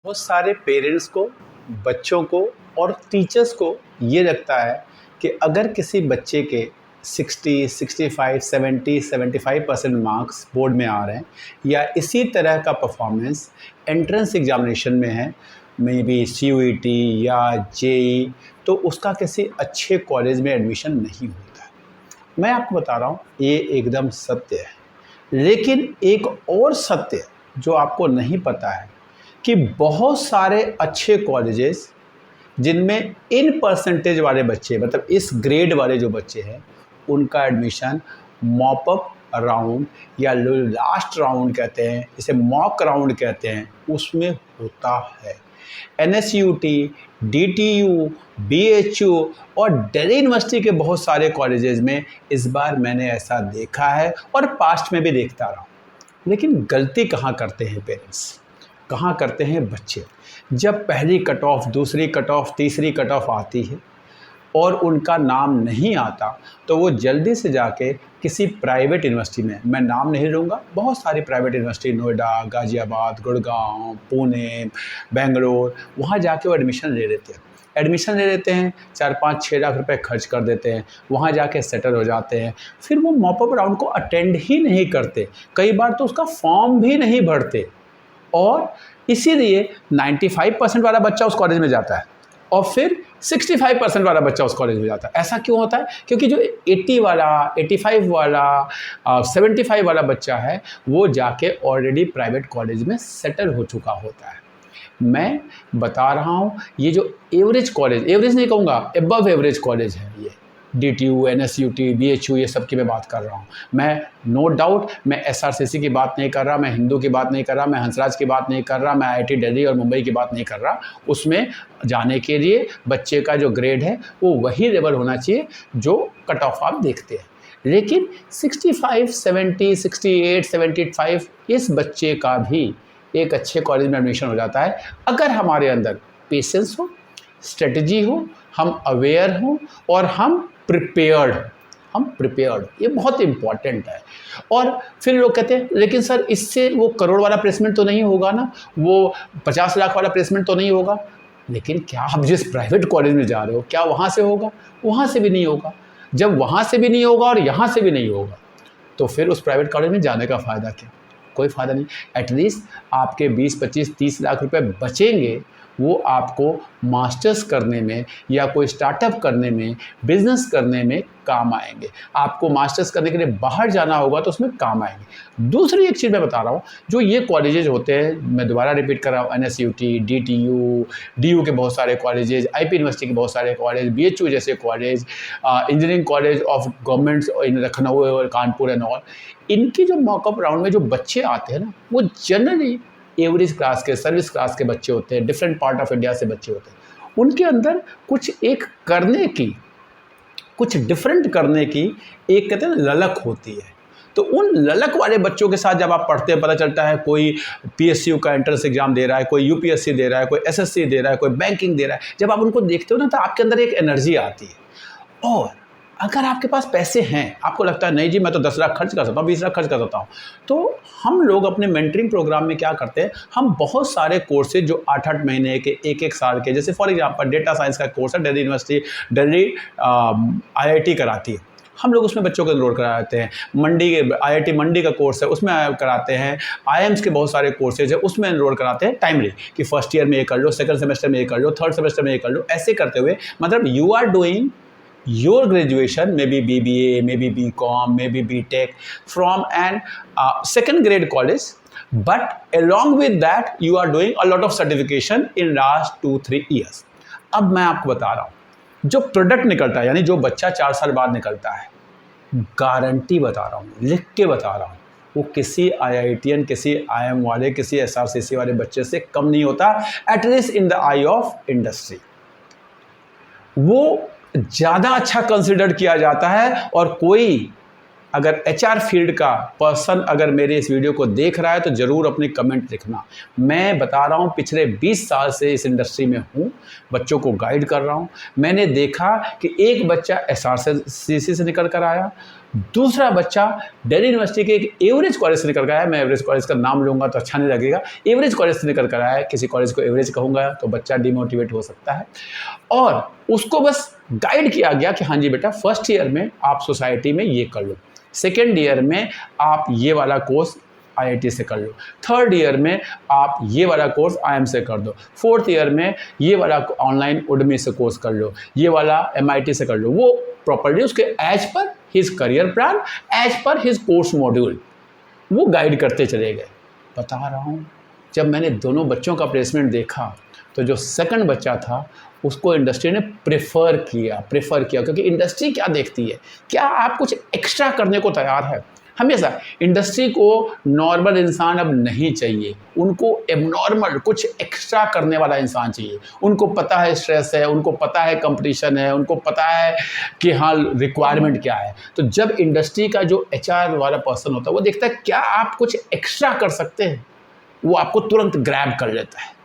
बहुत सारे पेरेंट्स को, बच्चों को और टीचर्स को ये लगता है कि अगर किसी बच्चे के 60, 65, 70, 75% मार्क्स बोर्ड में आ रहे हैं या इसी तरह का परफॉर्मेंस एंट्रेंस एग्जामिनेशन में है, मे बी CUET या JEE, तो उसका किसी अच्छे कॉलेज में एडमिशन नहीं होता है। मैं आपको बता रहा हूँ ये एकदम सत्य है। लेकिन एक और सत्य जो आपको नहीं पता है कि बहुत सारे अच्छे कॉलेजेस जिनमें इन परसेंटेज वाले बच्चे, मतलब इस ग्रेड वाले जो बच्चे हैं, उनका एडमिशन मॉप अप राउंड या लास्ट राउंड कहते हैं, इसे मॉक राउंड कहते हैं, उसमें होता है। NSUT, DTU, BHU और दिल्ली यूनिवर्सिटी के बहुत सारे कॉलेजेस में इस बार मैंने ऐसा देखा है और पास्ट में भी देखता रहा। लेकिन गलती कहाँ करते हैं पेरेंट्स, कहाँ करते हैं बच्चे? जब पहली कट ऑफ, दूसरी कट ऑफ, तीसरी कट ऑफ आती है और उनका नाम नहीं आता तो वो जल्दी से जाके किसी प्राइवेट यूनिवर्सिटी में, मैं नाम नहीं लूँगा, बहुत सारी प्राइवेट यूनिवर्सिटी, नोएडा, गाज़ियाबाद, गुड़गांव, पुणे, बेंगलोर, वहाँ जाके वो एडमिशन ले लेते हैं। एडमिशन ले लेते हैं, 4-5-6 लाख रुपए खर्च कर देते हैं, वहाँ जाके सेटल हो जाते हैं। फिर वो मॉपअप राउंड को अटेंड ही नहीं करते, कई बार तो उसका फॉर्म भी नहीं भरते और इसीलिए 95% वाला बच्चा उस कॉलेज में जाता है और फिर 65% वाला बच्चा उस कॉलेज में जाता है। ऐसा क्यों होता है? क्योंकि जो 80 वाला, 85 वाला, 75 वाला बच्चा है वो जाके ऑलरेडी प्राइवेट कॉलेज में सेटल हो चुका होता है। मैं बता रहा हूँ ये जो एवरेज कॉलेज, एवरेज नहीं कहूँगा, एबव एवरेज कॉलेज है ये, DTU, NSUT, BHU, ये सब की मैं बात कर रहा हूँ। मैं नो डाउट मैं SRCC की बात नहीं कर रहा, मैं हिंदू की बात नहीं कर रहा, मैं हंसराज की बात नहीं कर रहा, मैं IIT दिल्ली और मुंबई की बात नहीं कर रहा। उसमें जाने के लिए बच्चे का जो ग्रेड है वो वही लेवल होना चाहिए जो कट ऑफ आप देखते हैं। लेकिन 65, 70, 68, 75 इस बच्चे का भी एक अच्छे कॉलेज में एडमिशन हो जाता है अगर हमारे अंदर पेशेंस हो, स्ट्रेटजी हो, हम अवेयर हों और हम प्रिपेयर्ड, ये बहुत इम्पॉर्टेंट है। और फिर लोग कहते हैं लेकिन सर इससे वो करोड़ वाला प्लेसमेंट तो नहीं होगा ना, वो 50 लाख वाला प्लेसमेंट तो नहीं होगा। लेकिन क्या आप जिस प्राइवेट कॉलेज में जा रहे हो क्या वहाँ से होगा? वहाँ से भी नहीं होगा। जब वहाँ से भी नहीं होगा और यहाँ से भी नहीं होगा तो फिर उस प्राइवेट कॉलेज में जाने का फ़ायदा क्या? कोई फ़ायदा नहीं। एटलीस्ट आपके 20, 25, 30 लाख रुपए बचेंगे, वो आपको मास्टर्स करने में या कोई स्टार्टअप करने में, बिजनेस करने में काम आएंगे। आपको मास्टर्स करने के लिए बाहर जाना होगा तो उसमें काम आएंगे। दूसरी एक चीज़ मैं बता रहा हूँ, जो ये कॉलेजेज होते हैं, मैं दोबारा रिपीट कर रहा हूँ, NSUT, DTU, DU के बहुत सारे कॉलेजेज, IP यूनिवर्सिटी के बहुत सारे कॉलेज, BHU जैसे college, engineering college of governments इन लखनऊ और कानपुर एंड ऑल, इनकी जो मॉकअप राउंड में जो बच्चे आते हैं ना, वो जनरली एवरेज क्लास के, सर्विस क्लास के बच्चे होते हैं, डिफरेंट पार्ट ऑफ इंडिया से बच्चे होते हैं। उनके अंदर कुछ एक करने की, कुछ डिफरेंट करने की एक कहते हैं ललक होती है। तो उन ललक वाले बच्चों के साथ जब आप पढ़ते हैं, पता चलता है कोई PSU का एंट्रेंस एग्जाम दे रहा है, कोई UPSC दे रहा है, कोई SSC दे रहा है, कोई बैंकिंग दे रहा है, जब आप उनको देखते हो ना तो आपके अंदर एक एनर्जी आती है। और अगर आपके पास पैसे हैं, आपको लगता है नहीं जी मैं तो 10 लाख खर्च कर सकता हूँ, 20 लाख खर्च कर सकता हूँ, तो हम लोग अपने मेंटरिंग प्रोग्राम में क्या करते हैं, हम बहुत सारे कोर्सेज जो 8-8 महीने के, 1-1 साल के, जैसे फॉर एग्जांपल डेटा साइंस का कोर्स है, दिल्ली यूनिवर्सिटी, दिल्ली IIT कराती है, हम लोग उसमें बच्चों को एनरोल कराते हैं। मंडी के IIT मंडी का कोर्स है, उसमें कराते हैं। IIMs के बहुत सारे कोर्सेज है, उसमें एनरोल कराते हैं टाइमली, कि फर्स्ट ईयर में ये कर लो, सेकंड सेमेस्टर में ये कर लो, थर्ड सेमेस्टर में ये कर लो। ऐसे करते हुए मतलब you are doing your graduation, maybe BBA, maybe BCom, maybe BTech from an second grade college, but along with that you are doing a lot of certification in last 2-3 years. अब मैं आपको बता रहा हूँ जो प्रोडक्ट निकलता है, यानी जो बच्चा 4 साल बाद निकलता है, गारंटी बता रहा हूँ, लिख के बता रहा हूँ, वो किसी IITian, किसी IIM वाले, किसी SRCC वाले बच्चे से कम नहीं होता, at least in the I of industry. वो ज़्यादा अच्छा कंसिडर किया जाता है। और कोई अगर HR फील्ड का पर्सन अगर मेरे इस वीडियो को देख रहा है तो ज़रूर अपनी कमेंट लिखना। मैं बता रहा हूँ पिछले 20 साल से इस इंडस्ट्री में हूँ, बच्चों को गाइड कर रहा हूँ। मैंने देखा कि एक बच्चा SRCC से निकल कर आया, दूसरा बच्चा दिल्ली यूनिवर्सिटी के एक एवरेज कॉलेज से निकल कर आया, मैं एवरेज कॉलेज का नाम लूँगा तो अच्छा नहीं लगेगा, एवरेज कॉलेज से निकल कर आया, किसी कॉलेज को एवरेज कहूँगा तो बच्चा डिमोटिवेट हो सकता है, और उसको बस गाइड किया गया कि हाँ जी बेटा फर्स्ट ईयर में आप सोसाइटी में ये कर लो, सेकेंड ईयर में आप ये वाला कोर्स IIT से कर लो, थर्ड ईयर में आप ये वाला कोर्स IIM से कर दो, फोर्थ ईयर में ये वाला ऑनलाइन उडमी से कोर्स कर लो, ये वाला MIT से कर लो। वो प्रॉपर्ली उसके as per his career plan, as per his course module वो गाइड करते चले गए। बता रहा हूँ, जब मैंने दोनों बच्चों का प्लेसमेंट देखा तो जो सेकंड बच्चा था उसको इंडस्ट्री ने प्रेफर किया क्योंकि इंडस्ट्री क्या देखती है, क्या आप कुछ एक्स्ट्रा करने को तैयार है। हमेशा इंडस्ट्री को नॉर्मल इंसान अब नहीं चाहिए, उनको एबनॉर्मल कुछ एक्स्ट्रा करने वाला इंसान चाहिए। उनको पता है स्ट्रेस है, उनको पता है कंपटीशन है, उनको पता है कि हाँ रिक्वायरमेंट क्या है। तो जब इंडस्ट्री का जो HR वाला पर्सन होता है वो देखता है क्या आप कुछ एक्स्ट्रा कर सकते हैं, वो आपको तुरंत ग्रैब कर लेता है।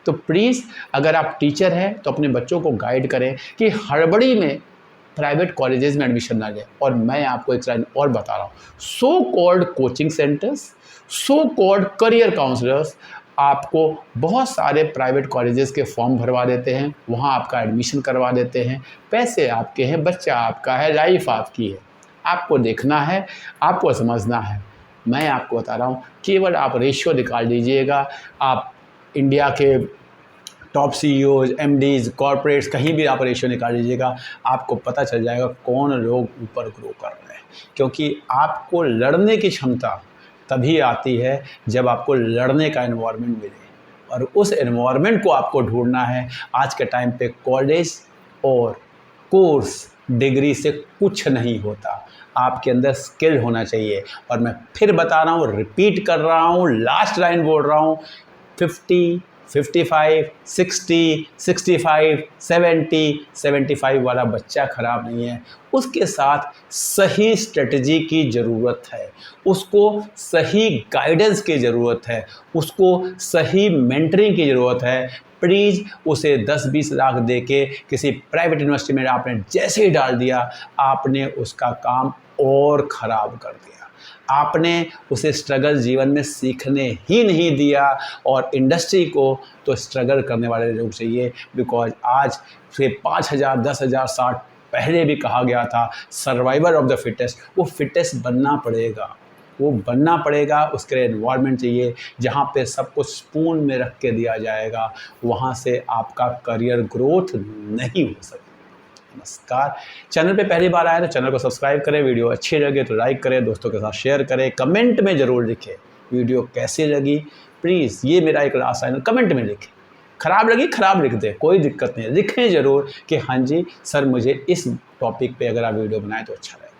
तो प्लीज़ अगर आप टीचर हैं तो अपने बच्चों को गाइड करें कि हड़बड़ी में प्राइवेट कॉलेजेस में एडमिशन ना लें। और मैं आपको एक लाइन और बता रहा हूँ, so called coaching centres, so called career counsellors आपको बहुत सारे प्राइवेट कॉलेजेस के फॉर्म भरवा देते हैं, वहाँ आपका एडमिशन करवा देते हैं, पैसे आपके हैं, बच्चा आपका है, लाइफ आपकी है। आपको देखना है, आपको समझना है। मैं आपको बता रहा हूँ, केवल आप रेशियो निकाल दीजिएगा, आप इंडिया के टॉप CEOs, MDs, कॉर्पोरेट्स कहीं भी आप रेशियो निकाल लीजिएगा, आपको पता चल जाएगा कौन लोग ऊपर ग्रो कर रहे हैं। क्योंकि आपको लड़ने की क्षमता तभी आती है जब आपको लड़ने का एनवायरनमेंट मिले, और उस एनवायरनमेंट को आपको ढूंढना है। आज के टाइम पे कॉलेज और कोर्स डिग्री से कुछ नहीं होता, आपके अंदर स्किल होना चाहिए। और मैं फिर बता रहा हूँ, रिपीट कर रहा हूँ, लास्ट लाइन बोल रहा हूँ, 50, 55, 60, 65, 70, 75 वाला बच्चा ख़राब नहीं है। उसके साथ सही स्ट्रेटजी की ज़रूरत है, उसको सही गाइडेंस की ज़रूरत है, उसको सही मेंटरिंग की ज़रूरत है। प्लीज़ उसे 10-20 लाख दे के किसी प्राइवेट यूनिवर्सिटी में आपने जैसे ही डाल दिया, आपने उसका काम और ख़राब कर दिया। आपने उसे स्ट्रगल जीवन में सीखने ही नहीं दिया। और इंडस्ट्री को तो स्ट्रगल करने वाले लोग चाहिए, बिकॉज आज से 5,000, 10,000, 60 पहले भी कहा गया था, सर्वाइवल ऑफ द फिटेस्ट। वो फिटेस्ट बनना पड़ेगा, वो बनना पड़ेगा। उसके लिए एनवायरनमेंट चाहिए जहाँ पे सब कुछ स्पून में रख के दिया जाएगा, वहाँ से आपका करियर ग्रोथ नहीं हो सकता। नमस्कार, चैनल पे पहली बार आए तो चैनल को सब्सक्राइब करें, वीडियो अच्छी लगे तो लाइक करें, दोस्तों के साथ शेयर करें, कमेंट में ज़रूर लिखें वीडियो कैसी लगी। प्लीज़ ये मेरा एक लास्ट लाइन, कमेंट में लिखें। ख़राब लगी ख़राब लिख दें, कोई दिक्कत नहीं है, लिखें ज़रूर कि हाँ जी सर मुझे इस टॉपिक पे अगर आप वीडियो बनाएं तो अच्छा रहेगा।